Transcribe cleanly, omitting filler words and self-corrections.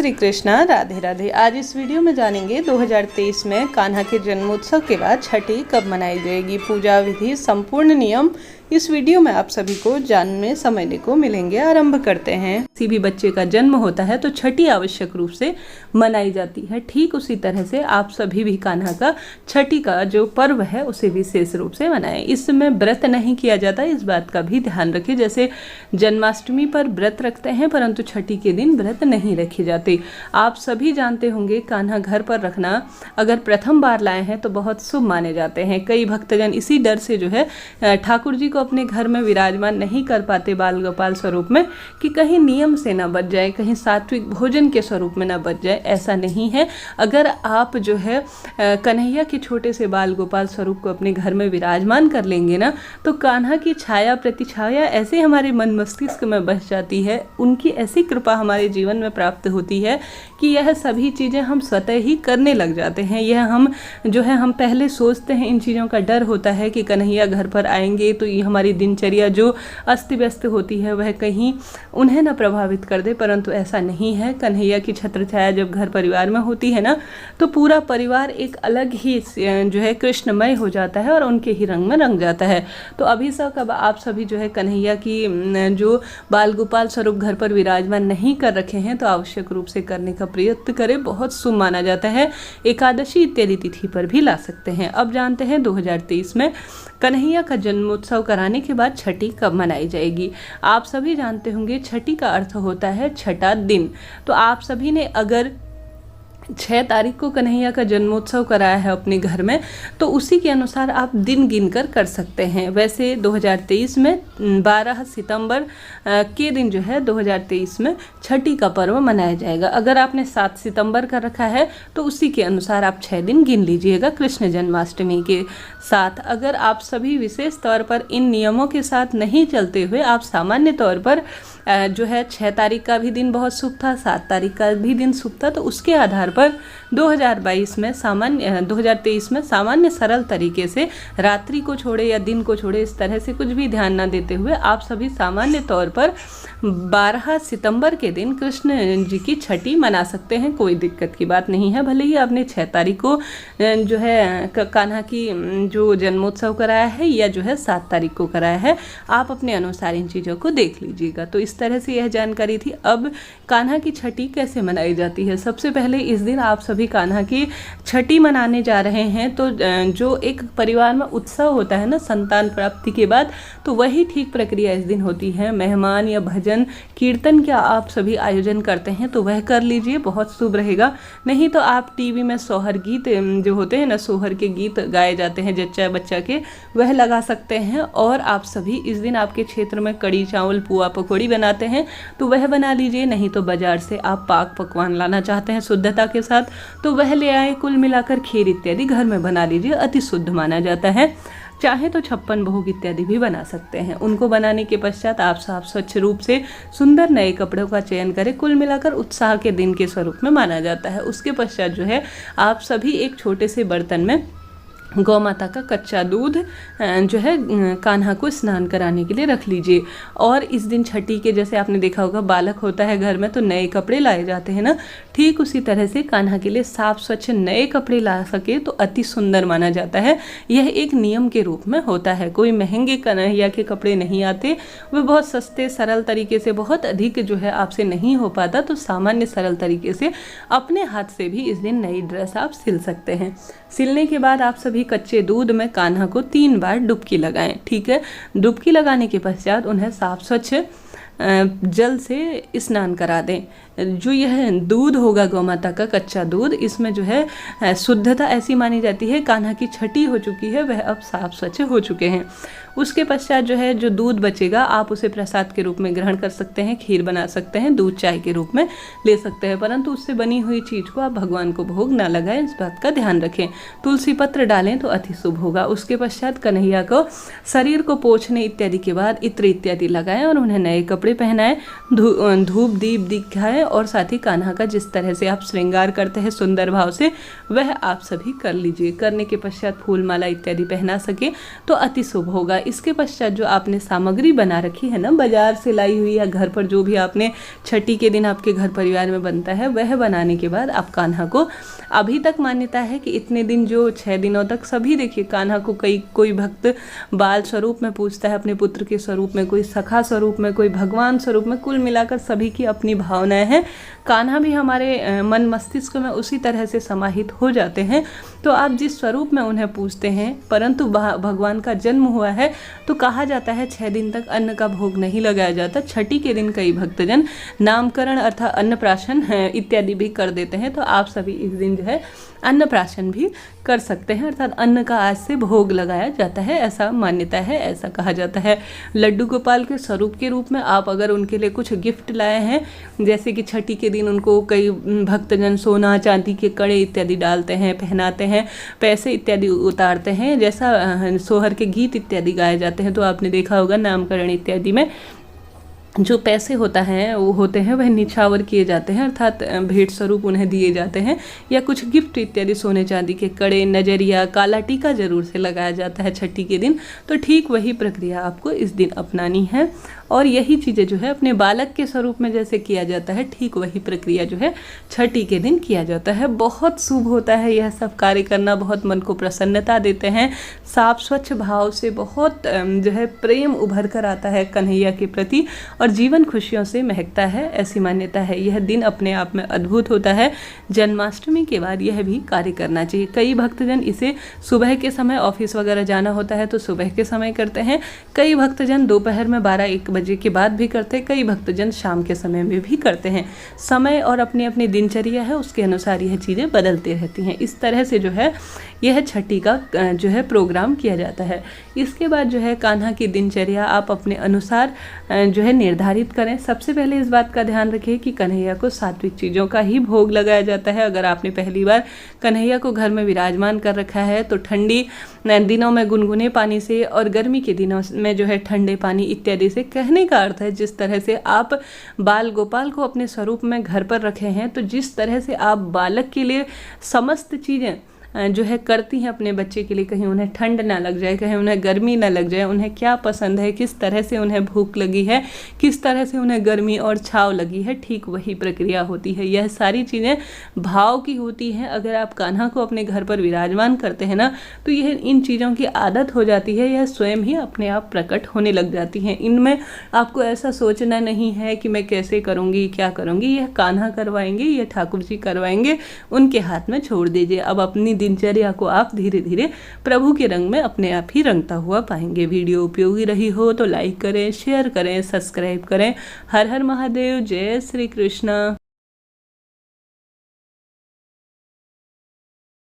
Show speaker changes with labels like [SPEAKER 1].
[SPEAKER 1] श्री कृष्णा, राधे राधे। आज इस वीडियो में जानेंगे 2023 में कान्हा के जन्मोत्सव के बाद छठी कब मनाई जाएगी, पूजा विधि, संपूर्ण नियम इस वीडियो में आप सभी को जानने समझने को मिलेंगे। आरंभ करते हैं। किसी भी बच्चे का जन्म होता है तो छठी आवश्यक रूप से मनाई जाती है। ठीक उसी तरह से आप सभी भी कान्हा का छठी का जो पर्व है उसे विशेष रूप से मनाएं। इसमें व्रत नहीं किया जाता, इस बात का भी ध्यान रखें। जैसे जन्माष्टमी पर व्रत रखते हैं परंतु छठी के दिन व्रत नहीं रखे जाते। आप सभी जानते होंगे कान्हा घर पर रखना अगर प्रथम बार लाए हैं तो बहुत शुभ माने जाते हैं। कई भक्तजन इसी डर से जो है ठाकुर जी को अपने घर में विराजमान नहीं कर पाते बाल गोपाल स्वरूप में कि कहीं नियम से ना बच जाए, कहीं सात्विक भोजन के स्वरूप में ना बच जाए। ऐसा नहीं है। अगर आप जो है कन्हैया के छोटे से बाल गोपाल स्वरूप को अपने घर में विराजमान कर लेंगे ना तो कान्हा की छाया प्रतिछाया ऐसे हमारे मन मस्तिष्क में बस जाती है, उनकी ऐसी कृपा हमारे जीवन में प्राप्त होती है कि यह सभी चीज़ें हम स्वतः ही करने लग जाते हैं। यह हम जो है हम पहले सोचते हैं, इन चीज़ों का डर होता है कि कन्हैया घर पर आएंगे तो ये हमारी दिनचर्या जो अस्त व्यस्त होती है वह कहीं उन्हें ना प्रभावित कर दे, परंतु ऐसा नहीं है। कन्हैया की छत्र छाया जब घर परिवार में होती है ना तो पूरा परिवार एक अलग ही जो है कृष्णमय हो जाता है और उनके ही रंग में रंग जाता है। तो अभी तक अब आप सभी जो है कन्हैया की जो बाल गोपाल स्वरूप घर पर विराजमान नहीं कर रखे हैं तो आवश्यक रूप से करने का प्रयत्न करें, बहुत शुभ माना जाता है। एकादशी इत्यादि तिथि पर भी ला सकते हैं। अब जानते हैं 2023 में कन्हैया का जन्मोत्सव कराने के बाद छठी कब मनाई जाएगी। आप सभी जानते होंगे छठी का अर्थ होता है छठा दिन। तो आप सभी ने अगर 6 तारीख को कन्हैया का जन्मोत्सव कराया है अपने घर में तो उसी के अनुसार आप दिन गिनकर कर सकते हैं। वैसे 2023 में 12 सितंबर के दिन जो है 2023 में छठी का पर्व मनाया जाएगा। अगर आपने 7 सितंबर का रखा है तो उसी के अनुसार आप 6 दिन गिन लीजिएगा कृष्ण जन्माष्टमी के साथ। अगर आप सभी विशेष तौर पर इन नियमों के साथ नहीं चलते हुए आप सामान्य तौर पर जो है 6 तारीख का भी दिन बहुत शुभ था, 7 तारीख का भी दिन शुभ था, तो उसके आधार पर 2023 में सामान्य सरल तरीके से रात्रि को छोड़े या दिन को छोड़े इस तरह से कुछ भी ध्यान ना देते हुए आप सभी सामान्य तौर पर 12 सितंबर के दिन कृष्ण जी की छठी मना सकते हैं। कोई दिक्कत की बात नहीं है। भले ही आपने 6 तारीख को जो है कान्हा की जो जन्मोत्सव कराया है या जो है 7 तारीख को कराया है, आप अपने अनुसार इन चीज़ों को देख लीजिएगा। तो इस तरह से यह जानकारी थी। अब कान्हा की छठी कैसे मनाई जाती है। सबसे पहले इस दिन आप सभी कान्हा की छठी मनाने जा रहे हैं तो जो एक परिवार में उत्सव होता है ना संतान प्राप्ति के बाद, तो वही ठीक प्रक्रिया इस दिन होती है। मेहमान या भजन कीर्तन क्या आप सभी आयोजन करते हैं तो वह कर लीजिए, बहुत शुभ रहेगा। नहीं तो आप टीवी में सोहर गीत जो होते हैं ना, सोहर के गीत गाए जाते हैं जच्चा बच्चा के, वह लगा सकते हैं। और आप सभी इस दिन आपके क्षेत्र में कड़ी चावल पुआ पकौड़ी बनाते हैं तो वह बना लीजिए। नहीं तो बाजार से आप पाक पकवान लाना चाहते हैं शुद्धता के साथ तो वह ले आए। कुल मिलाकर खीर इत्यादि घर में बना लीजिए, अति शुद्ध माना जाता है। चाहे तो 56 भोग इत्यादि भी बना सकते हैं। उनको बनाने के पश्चात आप साफ स्वच्छ रूप से सुंदर नए कपड़ों का चयन करें। कुल मिलाकर उत्साह के दिन के स्वरूप में माना जाता है। उसके पश्चात जो है आप सभी एक छोटे से बर्तन में गौ माता का कच्चा दूध जो है कान्हा को स्नान कराने के लिए रख लीजिए। और इस दिन छठी के जैसे आपने देखा होगा बालक होता है घर में तो नए कपड़े लाए जाते हैं ना, ठीक उसी तरह से कान्हा के लिए साफ स्वच्छ नए कपड़े ला सके तो अति सुंदर माना जाता है। यह एक नियम के रूप में होता है। कोई महंगे कन्हैया के कपड़े नहीं आते, वे बहुत सस्ते सरल तरीके से, बहुत अधिक जो है आपसे नहीं हो पाता तो सामान्य सरल तरीके से अपने हाथ से भी इस दिन नई ड्रेस आप सिल सकते हैं। सिलने के बाद आप सभी कच्चे दूध में कान्हा को 3 बार डुबकी लगाएं। ठीक है। डुबकी लगाने के पश्चात उन्हें साफ स्वच्छ जल से स्नान करा दें। जो यह दूध होगा गौ माता का कच्चा दूध, इसमें जो है शुद्धता ऐसी मानी जाती है कान्हा की छठी हो चुकी है, वह अब साफ स्वच्छ हो चुके हैं। उसके पश्चात जो है जो दूध बचेगा आप उसे प्रसाद के रूप में ग्रहण कर सकते हैं, खीर बना सकते हैं, दूध चाय के रूप में ले सकते हैं, परंतु उससे बनी हुई चीज़ को आप भगवान को भोग ना लगाएं, इस बात का ध्यान रखें। तुलसी पत्र डालें तो अति शुभ होगा। उसके पश्चात कन्हैया को शरीर को पोंछने इत्यादि के बाद इत्र इत्यादि लगाएं और उन्हें नए कपड़े पहनाएं, धूप दीप दिखाएं हैं और साथ ही कान्हा का जिस तरह से आप श्रृंगार करते हैं सुंदर भाव से, वह आप सभी कर लीजिए। करने के पश्चात फूल माला इत्यादि पहना सके तो अति शुभ होगा। इसके पश्चात जो आपने सामग्री बना रखी है ना, बाजार से लाई हुई या घर पर जो भी आपने छठी के दिन आपके घर परिवार में बनता है, वह बनाने के बाद आप कान्हा को, अभी तक मान्यता है कि इतने दिन जो 6 दिनों तक सभी देखिए कान्हा को कोई भक्त बाल स्वरूप में पूजता है, अपने पुत्र के स्वरूप में, कोई सखा स्वरूप में, कोई भगवान स्वरूप में, कुल मिलाकर सभी की अपनी भावनाएं हैं। कान्हा भी हमारे मन मस्तिष्क में उसी तरह से समाहित हो जाते हैं। तो आप जिस स्वरूप में उन्हें पूजते हैं, परंतु भगवान का जन्म हुआ है तो कहा जाता है 6 दिन तक अन्न का भोग नहीं लगाया जाता। छठी के दिन कई भक्तजन नामकरण अर्थात अन्नप्राशन इत्यादि भी कर देते हैं। तो आप सभी इस दिन जो है अन्नप्राशन भी कर सकते हैं, अर्थात अन्न का आज से भोग लगाया जाता है, ऐसा मान्यता है, ऐसा कहा जाता है। लड्डू गोपाल के स्वरूप के रूप में आप अगर उनके लिए कुछ गिफ्ट लाए हैं, जैसे कि छठी के दिन उनको कई भक्तजन सोना चांदी के कड़े इत्यादि डालते हैं, पहनाते हैं, पैसे इत्यादि उतारते हैं, जैसा सोहर के गीत इत्यादि गाए जाते हैं, तो आपने देखा होगा नामकरण इत्यादि में जो पैसे होता है वो होते हैं वह निछावर किए जाते हैं, अर्थात भेंट स्वरूप उन्हें दिए जाते हैं, या कुछ गिफ्ट इत्यादि सोने चांदी के कड़े, नजरिया, काला टीका जरूर से लगाया जाता है छठी के दिन। तो ठीक वही प्रक्रिया आपको इस दिन अपनानी है और यही चीज़ें जो है अपने बालक के स्वरूप में जैसे किया जाता है, ठीक वही प्रक्रिया जो है छठी के दिन किया जाता है। बहुत शुभ होता है यह सब कार्य करना, बहुत मन को प्रसन्नता देते हैं, साफ स्वच्छ भाव से बहुत जो है प्रेम उभर कर आता है कन्हैया के प्रति और जीवन खुशियों से महकता है, ऐसी मान्यता है। यह दिन अपने आप में अद्भुत होता है। जन्माष्टमी के बाद यह भी कार्य करना चाहिए। कई भक्तजन इसे सुबह के समय, ऑफिस वगैरह जाना होता है तो सुबह के समय करते हैं, कई भक्तजन दोपहर में 12-1 बजे के बाद भी करते हैं, कई भक्तजन शाम के समय में भी करते हैं। समय और अपनी अपनी दिनचर्या है, उसके अनुसार यह चीज़ें बदलती रहती हैं। इस तरह से जो है यह छठी का जो है प्रोग्राम किया जाता है। इसके बाद जो है कान्हा की दिनचर्या आप अपने अनुसार जो है निर्धारित करें। सबसे पहले इस बात का ध्यान रखें कि कन्हैया को सात्विक चीज़ों का ही भोग लगाया जाता है। अगर आपने पहली बार कन्हैया को घर में विराजमान कर रखा है तो ठंडी दिनों में गुनगुने पानी से और गर्मी के दिनों में जो है ठंडे पानी इत्यादि से, कहने का अर्थ है जिस तरह से आप बाल गोपाल को अपने स्वरूप में घर पर रखे हैं, तो जिस तरह से आप बालक के लिए समस्त चीज़ें जो है करती हैं अपने बच्चे के लिए, कहीं उन्हें ठंड ना लग जाए, कहीं उन्हें गर्मी ना लग जाए, उन्हें क्या पसंद है, किस तरह से उन्हें भूख लगी है, किस तरह से उन्हें गर्मी और छाव लगी है, ठीक वही प्रक्रिया होती है। यह सारी चीज़ें भाव की होती हैं। अगर आप कान्हा को अपने घर पर विराजमान करते हैं ना, तो यह इन चीज़ों की आदत हो जाती है, यह स्वयं ही अपने आप प्रकट होने लग जाती हैं। इनमें आपको ऐसा सोचना नहीं है कि मैं कैसे करूँगी, क्या करूँगी, यह कान्हा करवाएंगे, यह ठाकुर जी करवाएंगे, उनके हाथ में छोड़ दीजिए। अब अपनी दिनचर्या को आप धीरे धीरे प्रभु के रंग में अपने आप ही रंगता हुआ पाएंगे। वीडियो उपयोगी रही हो तो लाइक करें, शेयर करें, सब्सक्राइब करें। हर हर महादेव, जय श्री कृष्ण।